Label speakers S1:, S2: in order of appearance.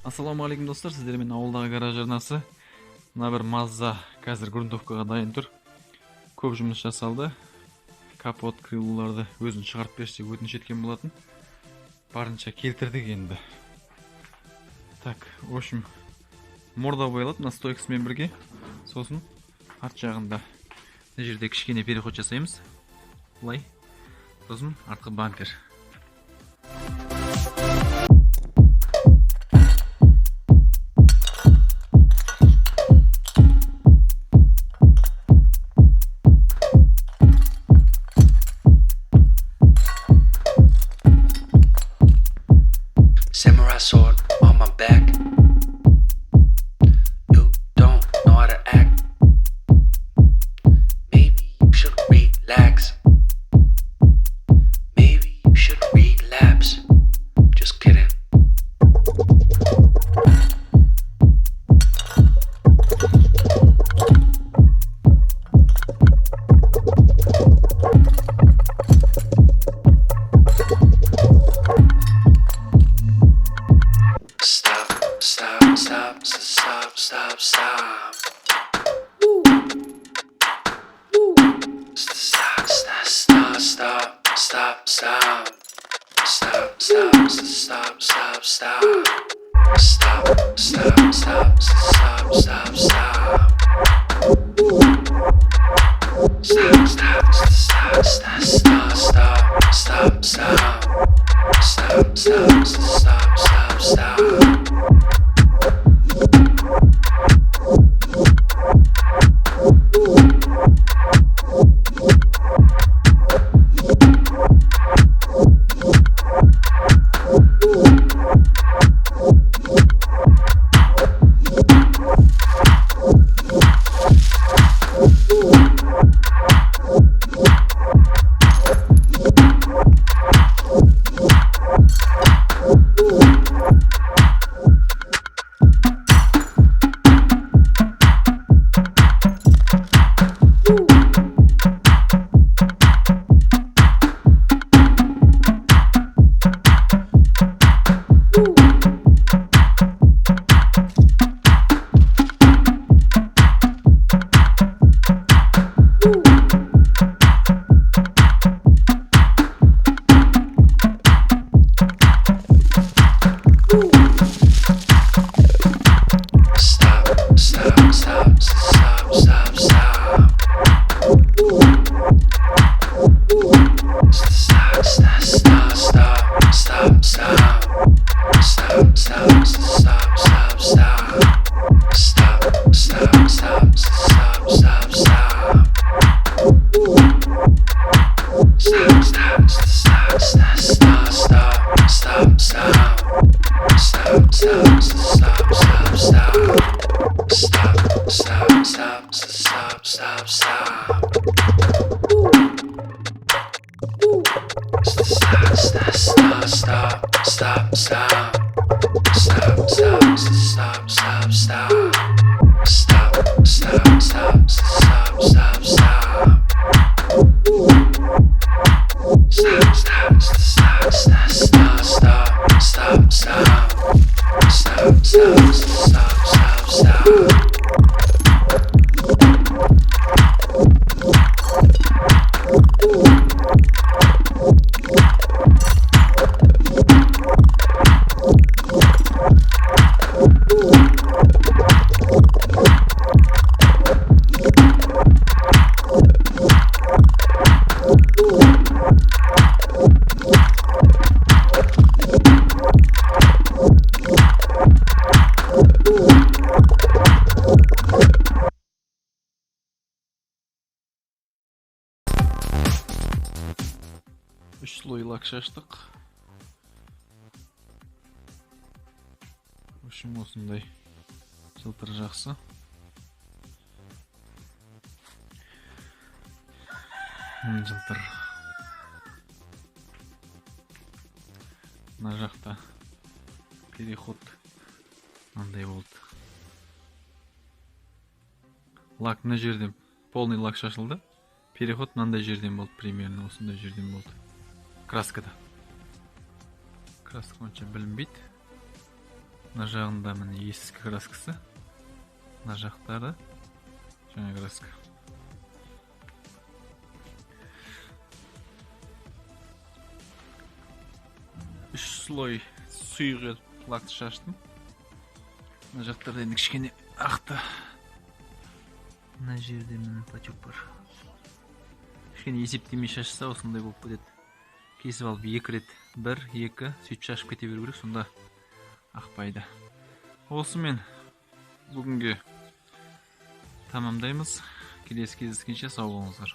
S1: Ассаламу алейкум достар, сіздермен ауылдағы гараж арнасы. Мына бір Мазда қазір грунтовкаға дайын тұр. Көп жұмыс жасалды. Капот, крылуларды өзін шығарып берсе өтініш еткен болатын. Барынша келтірдік енді. Так, в общем, морда боялады мына стойкасымен бірге. Сосын арт жағында мына жерде кішкене переход жасаймыз. Бұлай. Сосын артқы бампер.
S2: Samurai sword on my back. You don't know how to act. Maybe you should relax. Maybe you should relapse. Just kidding. Stop. Woo. Woo. Stop.
S1: Үш слой лак шаштық. Үшім осындай жылтыр жақсы. Жылтыр. Мына жақта переход мынандай болды. Лак мына жерден полный лак шашылды. Переход мынандай жерден болды, примерно осындай жерден болды. Краскада. Краска онша білінбейді. Мына жағында міне ескі краскасы. Мына жақтары жаңа краска. Үш слой сұйық лакты шаштым. Мына жақтарда енді кішкене ақты. Мына жерде міне пачок бар. Кішкене есептемей шашса осындай болып кетеді. Кесіп алып 2 рет, 1, 2 сөйтіп шашып кете беру керек, сонда ақпайды. Осымен бүгінге тамамдаймыз. Келесі кездескенше сау болыңыздар.